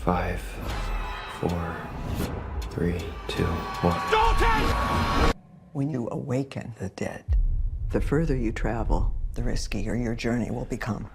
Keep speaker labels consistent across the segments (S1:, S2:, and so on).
S1: 5, 4, 3, 2, 1.
S2: Dalton!
S3: When you awaken the dead, the further you travel, the riskier your journey will become.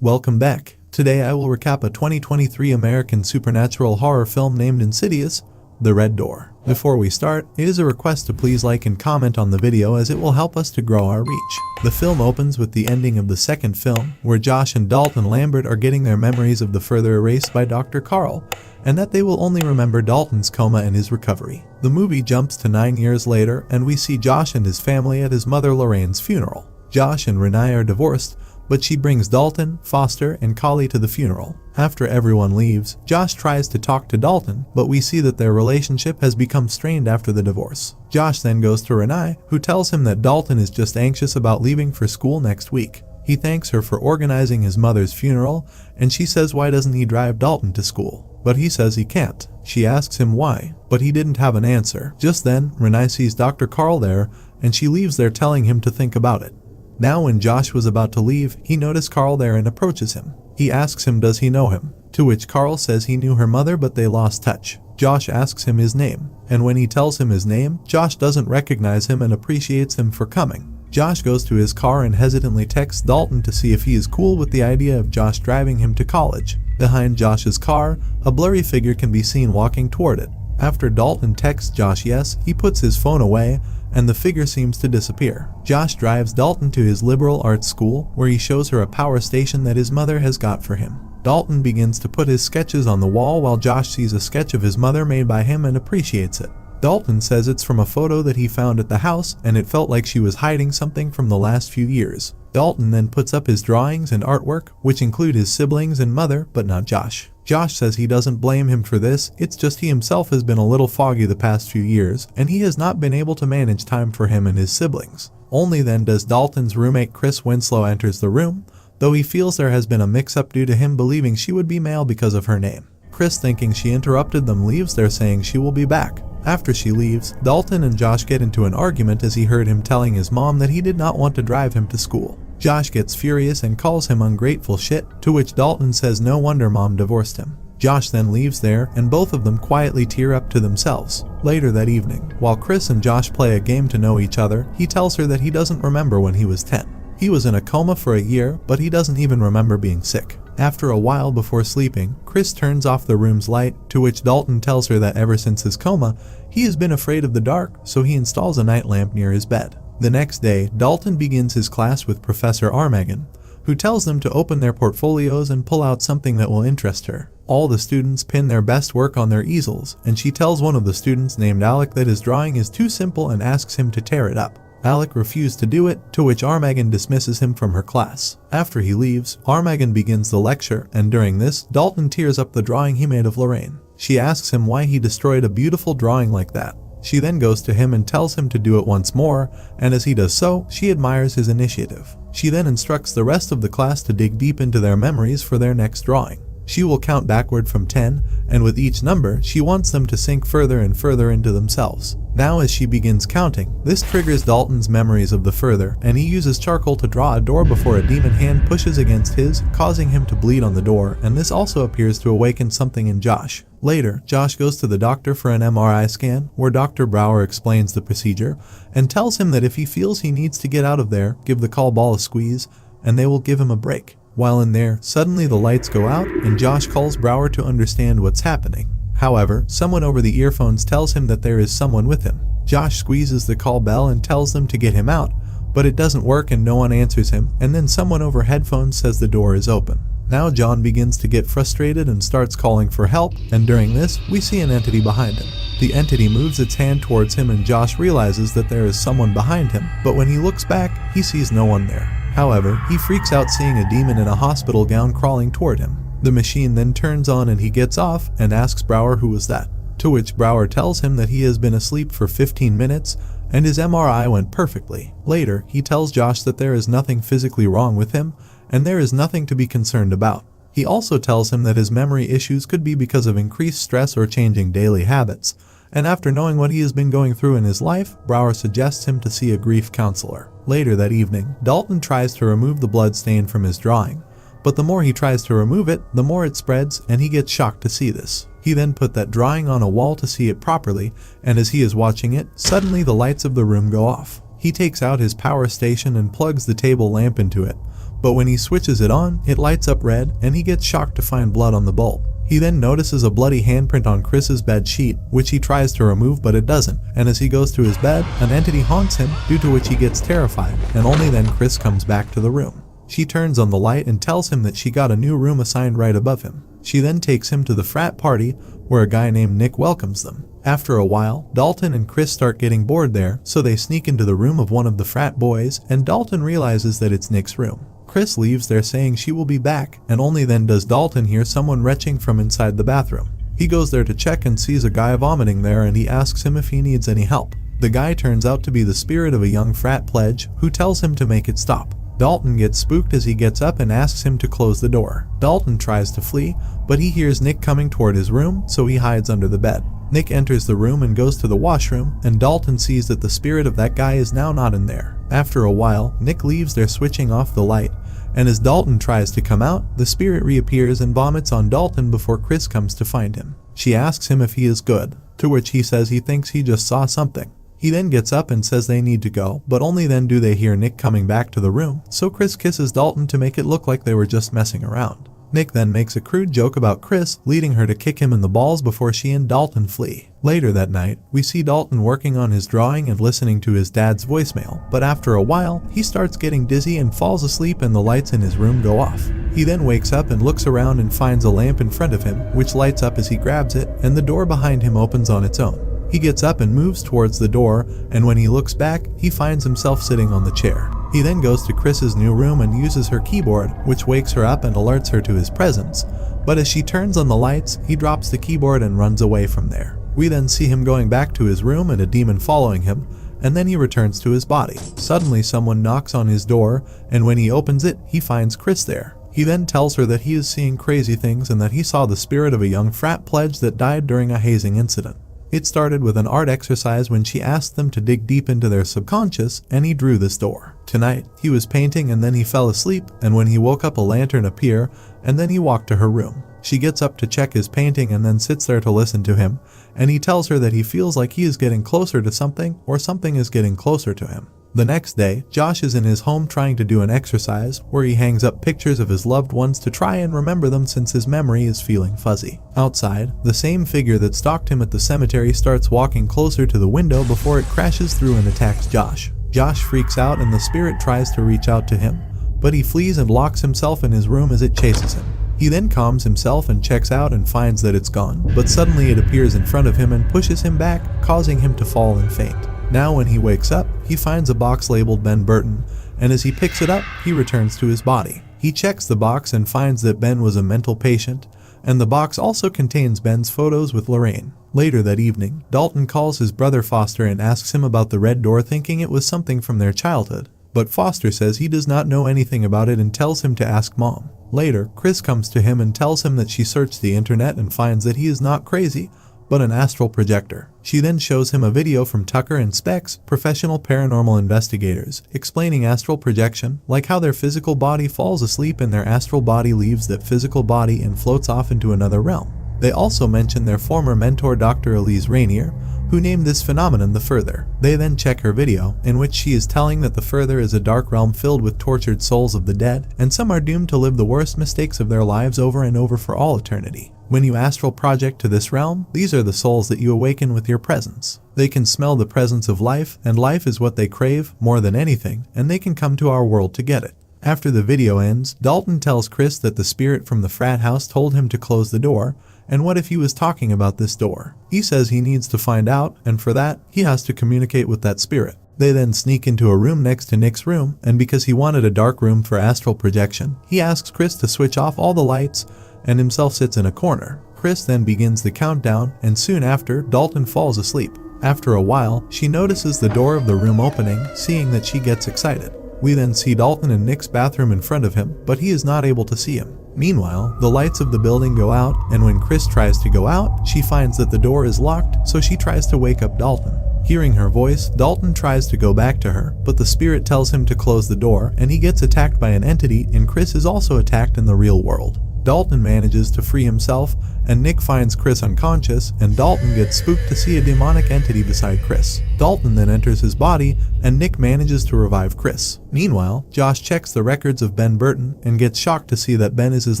S4: Welcome back. Today I will recap a 2023 American supernatural horror film named Insidious, The Red Door. Before we start, it is a request to please like and comment on the video as it will help us to grow our reach. The film opens with the ending of the second film, where Josh and Dalton Lambert are getting their memories of the further erased by Dr. Carl, and that they will only remember Dalton's coma and his recovery. The movie jumps to 9 years later, and we see Josh and his family at his mother Lorraine's funeral. Josh and Renee are divorced, but she brings Dalton, Foster, and Collie to the funeral. After everyone leaves, Josh tries to talk to Dalton, but we see that their relationship has become strained after the divorce. Josh then goes to Renee, who tells him that Dalton is just anxious about leaving for school next week. He thanks her for organizing his mother's funeral, and she says why doesn't he drive Dalton to school? But he says he can't. She asks him why, but he didn't have an answer. Just then, Renee sees Dr. Carl there, and she leaves there telling him to think about it. Now when Josh was about to leave, he noticed Carl there and approaches him. He asks him does he know him, to which Carl says he knew her mother but they lost touch. Josh asks him his name, and when he tells him his name, Josh doesn't recognize him and appreciates him for coming. Josh goes to his car and hesitantly texts Dalton to see if he is cool with the idea of Josh driving him to college. Behind Josh's car, a blurry figure can be seen walking toward it. After Dalton texts Josh yes, he puts his phone away, and the figure seems to disappear. Josh drives Dalton to his liberal arts school, where he shows her a power station that his mother has got for him. Dalton begins to put his sketches on the wall while Josh sees a sketch of his mother made by him and appreciates it. Dalton says it's from a photo that he found at the house, and it felt like she was hiding something from the last few years. Dalton then puts up his drawings and artwork, which include his siblings and mother, but not Josh. Josh says he doesn't blame him for this, it's just he himself has been a little foggy the past few years, and he has not been able to manage time for him and his siblings. Only then does Dalton's roommate Chris Winslow enters the room, though he feels there has been a mix-up due to him believing she would be male because of her name. Chris, thinking she interrupted them, leaves there saying she will be back. After she leaves, Dalton and Josh get into an argument as he heard him telling his mom that he did not want to drive him to school. Josh gets furious and calls him ungrateful shit, to which Dalton says no wonder mom divorced him. Josh then leaves there, and both of them quietly tear up to themselves. Later that evening, while Chris and Josh play a game to know each other, he tells her that he doesn't remember when he was 10. He was in a coma for a year, but he doesn't even remember being sick. After a while before sleeping, Chris turns off the room's light, to which Dalton tells her that ever since his coma, he has been afraid of the dark, so he installs a night lamp near his bed. The next day, Dalton begins his class with Professor Armageddon, who tells them to open their portfolios and pull out something that will interest her. All the students pin their best work on their easels, and she tells one of the students named Alec that his drawing is too simple and asks him to tear it up. Alec refused to do it, to which Armageddon dismisses him from her class. After he leaves, Armageddon begins the lecture, and during this, Dalton tears up the drawing he made of Lorraine. She asks him why he destroyed a beautiful drawing like that. She then goes to him and tells him to do it once more, and as he does so, she admires his initiative. She then instructs the rest of the class to dig deep into their memories for their next drawing. She will count backward from 10, and with each number, she wants them to sink further and further into themselves. Now as she begins counting, this triggers Dalton's memories of the further, and he uses charcoal to draw a door before a demon hand pushes against his, causing him to bleed on the door, and this also appears to awaken something in Josh. Later, Josh goes to the doctor for an MRI scan, where Dr. Brower explains the procedure, and tells him that if he feels he needs to get out of there, give the call ball a squeeze, and they will give him a break. While in there, suddenly the lights go out, and Josh calls Brower to understand what's happening. However, someone over the earphones tells him that there is someone with him. Josh squeezes the call bell and tells them to get him out, but it doesn't work and no one answers him, and then someone over headphones says the door is open. Now John begins to get frustrated and starts calling for help, and during this, we see an entity behind him. The entity moves its hand towards him and Josh realizes that there is someone behind him, but when he looks back, he sees no one there. However, he freaks out seeing a demon in a hospital gown crawling toward him. The machine then turns on and he gets off and asks Brower who was that, to which Brower tells him that he has been asleep for 15 minutes and his MRI went perfectly. Later, he tells Josh that there is nothing physically wrong with him and there is nothing to be concerned about. He also tells him that his memory issues could be because of increased stress or changing daily habits, and after knowing what he has been going through in his life, Brower suggests him to see a grief counselor. Later that evening, Dalton tries to remove the blood stain from his drawing, but the more he tries to remove it, the more it spreads, and he gets shocked to see this. He then put that drawing on a wall to see it properly, and as he is watching it, suddenly the lights of the room go off. He takes out his power station and plugs the table lamp into it, but when he switches it on, it lights up red, and he gets shocked to find blood on the bulb. He then notices a bloody handprint on Chris's bed sheet, which he tries to remove but it doesn't, and as he goes to his bed, an entity haunts him, due to which he gets terrified, and only then Chris comes back to the room. She turns on the light and tells him that she got a new room assigned right above him. She then takes him to the frat party, where a guy named Nick welcomes them. After a while, Dalton and Chris start getting bored there, so they sneak into the room of one of the frat boys, and Dalton realizes that it's Nick's room. Chris leaves there saying she will be back, and only then does Dalton hear someone retching from inside the bathroom. He goes there to check and sees a guy vomiting there, and he asks him if he needs any help. The guy turns out to be the spirit of a young frat pledge, who tells him to make it stop. Dalton gets spooked as he gets up and asks him to close the door. Dalton tries to flee, but he hears Nick coming toward his room, so he hides under the bed. Nick enters the room and goes to the washroom, and Dalton sees that the spirit of that guy is now not in there. After a while, Nick leaves there switching off the light, and as Dalton tries to come out, the spirit reappears and vomits on Dalton before Chris comes to find him. She asks him if he is good, to which he says he thinks he just saw something. He then gets up and says they need to go, but only then do they hear Nick coming back to the room, so Chris kisses Dalton to make it look like they were just messing around. Nick then makes a crude joke about Chris, leading her to kick him in the balls before she and Dalton flee. Later that night, we see Dalton working on his drawing and listening to his dad's voicemail, but after a while, he starts getting dizzy and falls asleep and the lights in his room go off. He then wakes up and looks around and finds a lamp in front of him, which lights up as he grabs it, and the door behind him opens on its own. He gets up and moves towards the door, and when he looks back, he finds himself sitting on the chair. He then goes to Chris's new room and uses her keyboard, which wakes her up and alerts her to his presence, but as she turns on the lights, he drops the keyboard and runs away from there. We then see him going back to his room and a demon following him, and then he returns to his body. Suddenly someone knocks on his door, and when he opens it, he finds Chris there. He then tells her that he is seeing crazy things and that he saw the spirit of a young frat pledge that died during a hazing incident. It started with an art exercise when she asked them to dig deep into their subconscious, and he drew this door. Tonight, he was painting and then he fell asleep, and when he woke up a lantern appeared, and then he walked to her room. She gets up to check his painting and then sits there to listen to him, and he tells her that he feels like he is getting closer to something, or something is getting closer to him. The next day, Josh is in his home trying to do an exercise where he hangs up pictures of his loved ones to try and remember them since his memory is feeling fuzzy. Outside, the same figure that stalked him at the cemetery starts walking closer to the window before it crashes through and attacks Josh. Josh freaks out and the spirit tries to reach out to him, but he flees and locks himself in his room as it chases him. He then calms himself and checks out and finds that it's gone, but suddenly it appears in front of him and pushes him back, causing him to fall and faint. Now when he wakes up, he finds a box labeled Ben Burton, and as he picks it up, he returns to his body. He checks the box and finds that Ben was a mental patient, and the box also contains Ben's photos with Lorraine. Later that evening, Dalton calls his brother Foster and asks him about the red door, thinking it was something from their childhood, but Foster says he does not know anything about it and tells him to ask Mom. Later, Chris comes to him and tells him that she searched the internet and finds that he is not crazy, but an astral projector. She then shows him a video from Tucker and Specs, professional paranormal investigators, explaining astral projection, like how their physical body falls asleep and their astral body leaves that physical body and floats off into another realm. They also mention their former mentor Dr. Elise Rainier, who named this phenomenon the Further. They then check her video, in which she is telling that the Further is a dark realm filled with tortured souls of the dead, and some are doomed to live the worst mistakes of their lives over and over for all eternity. When you astral project to this realm, these are the souls that you awaken with your presence. They can smell the presence of life, and life is what they crave more than anything, and they can come to our world to get it. After the video ends, Dalton tells Chris that the spirit from the frat house told him to close the door, and what if he was talking about this door? He says he needs to find out, and for that, he has to communicate with that spirit. They then sneak into a room next to Nick's room, and because he wanted a dark room for astral projection, he asks Chris to switch off all the lights, and himself sits in a corner. Chris then begins the countdown, and soon after, Dalton falls asleep. After a while, she notices the door of the room opening, seeing that she gets excited. We then see Dalton in Nick's bathroom in front of him, but he is not able to see him. Meanwhile, the lights of the building go out, and when Chris tries to go out, she finds that the door is locked, so she tries to wake up Dalton. Hearing her voice, Dalton tries to go back to her, but the spirit tells him to close the door, and he gets attacked by an entity, and Chris is also attacked in the real world. Dalton manages to free himself, and Nick finds Chris unconscious, and Dalton gets spooked to see a demonic entity beside Chris. Dalton then enters his body, and Nick manages to revive Chris. Meanwhile, Josh checks the records of Ben Burton and gets shocked to see that Ben is his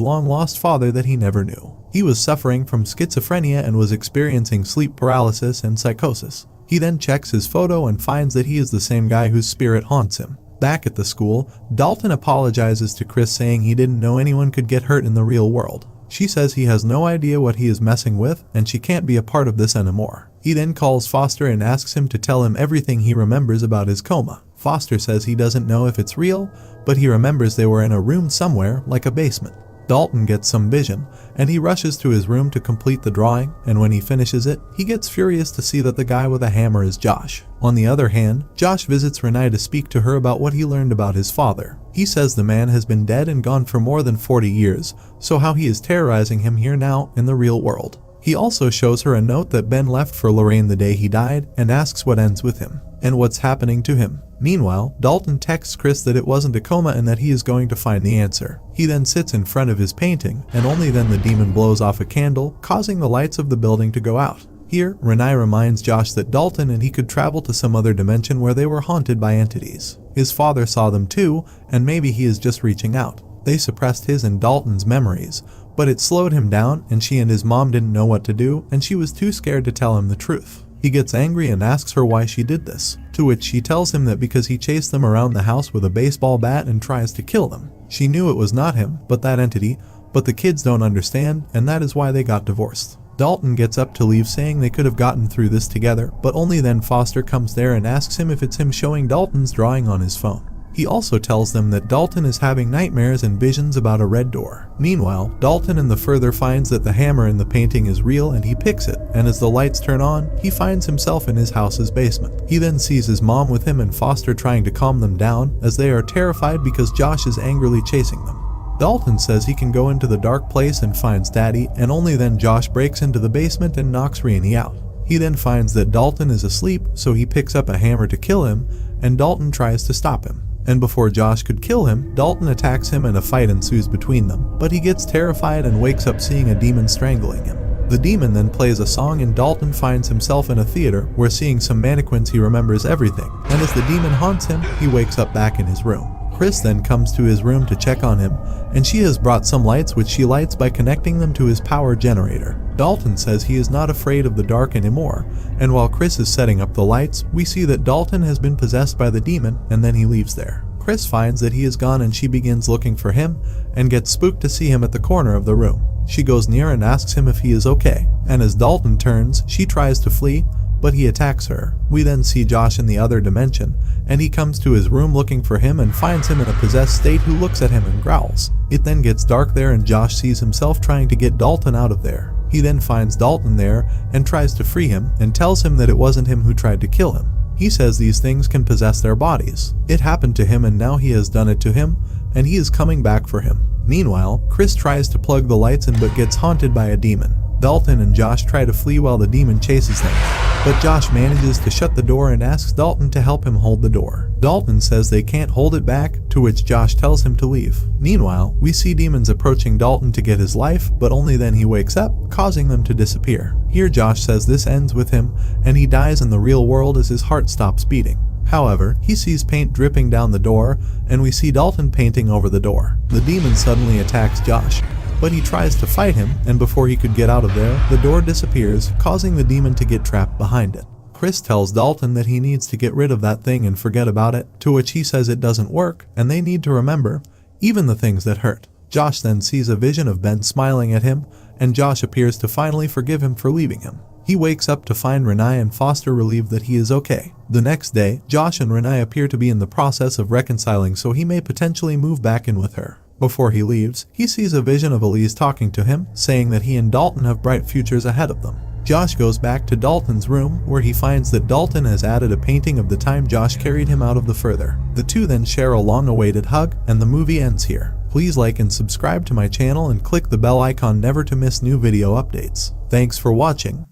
S4: long-lost father that he never knew. He was suffering from schizophrenia and was experiencing sleep paralysis and psychosis. He then checks his photo and finds that he is the same guy whose spirit haunts him. Back at the school, Dalton apologizes to Chris saying he didn't know anyone could get hurt in the real world. She says he has no idea what he is messing with and she can't be a part of this anymore. He then calls Foster and asks him to tell him everything he remembers about his coma. Foster says he doesn't know if it's real, but he remembers they were in a room somewhere, like a basement. Dalton gets some vision, and he rushes to his room to complete the drawing, and when he finishes it, he gets furious to see that the guy with a hammer is Josh. On the other hand, Josh visits Renai to speak to her about what he learned about his father. He says the man has been dead and gone for more than 40 years, so how he is terrorizing him here now in the real world. He also shows her a note that Ben left for Lorraine the day he died and asks what ends with him and what's happening to him. Meanwhile, Dalton texts Chris that it wasn't a coma and that he is going to find the answer. He then sits in front of his painting, and only then the demon blows off a candle, causing the lights of the building to go out. Here, Renai reminds Josh that Dalton and he could travel to some other dimension where they were haunted by entities. His father saw them too, and maybe he is just reaching out. They suppressed his and Dalton's memories, but it slowed him down, and she and his mom didn't know what to do, and she was too scared to tell him the truth. He gets angry and asks her why she did this, to which she tells him that because he chased them around the house with a baseball bat and tries to kill them. She knew it was not him, but that entity, but the kids don't understand, and that is why they got divorced. Dalton gets up to leave saying they could have gotten through this together, but only then Foster comes there and asks him if it's him showing Dalton's drawing on his phone. He also tells them that Dalton is having nightmares and visions about a red door. Meanwhile, Dalton in the further finds that the hammer in the painting is real and he picks it, and as the lights turn on, he finds himself in his house's basement. He then sees his mom with him and Foster trying to calm them down as they are terrified because Josh is angrily chasing them. Dalton says he can go into the dark place and finds Daddy, and only then Josh breaks into the basement and knocks Rainey out. He then finds that Dalton is asleep, so he picks up a hammer to kill him, and Dalton tries to stop him. And before Josh could kill him, Dalton attacks him and a fight ensues between them, but he gets terrified and wakes up seeing a demon strangling him. The demon then plays a song and Dalton finds himself in a theater where seeing some mannequins he remembers everything, and as the demon haunts him, he wakes up back in his room. Chris then comes to his room to check on him, and she has brought some lights which she lights by connecting them to his power generator. Dalton says he is not afraid of the dark anymore, and while Chris is setting up the lights, we see that Dalton has been possessed by the demon, and then he leaves there. Chris finds that he is gone and she begins looking for him, and gets spooked to see him at the corner of the room. She goes near and asks him if he is okay, and as Dalton turns, she tries to flee, but he attacks her. We then see Josh in the other dimension, and he comes to his room looking for him and finds him in a possessed state who looks at him and growls. It then gets dark there and Josh sees himself trying to get Dalton out of there. He then finds Dalton there and tries to free him and tells him that it wasn't him who tried to kill him. He says these things can possess their bodies. It happened to him and now he has done it to him, and he is coming back for him. Meanwhile, Chris tries to plug the lights in but gets haunted by a demon. Dalton and Josh try to flee while the demon chases them, but Josh manages to shut the door and asks Dalton to help him hold the door. Dalton says they can't hold it back, to which Josh tells him to leave. Meanwhile, we see demons approaching Dalton to get his life, but only then he wakes up, causing them to disappear. Here Josh says this ends with him, and he dies in the real world as his heart stops beating. However, he sees paint dripping down the door, and we see Dalton painting over the door. The demon suddenly attacks Josh, but he tries to fight him, and before he could get out of there, the door disappears, causing the demon to get trapped behind it. Chris tells Dalton that he needs to get rid of that thing and forget about it, to which he says it doesn't work, and they need to remember, even the things that hurt. Josh then sees a vision of Ben smiling at him, and Josh appears to finally forgive him for leaving him. He wakes up to find Renai and Foster relieved that he is okay. The next day, Josh and Renai appear to be in the process of reconciling, so he may potentially move back in with her. Before he leaves, he sees a vision of Elise talking to him, saying that he and Dalton have bright futures ahead of them. Josh goes back to Dalton's room, where he finds that Dalton has added a painting of the time Josh carried him out of the further. The two then share a long-awaited hug, and the movie ends here. Please like and subscribe to my channel and click the bell icon never to miss new video updates. Thanks for watching.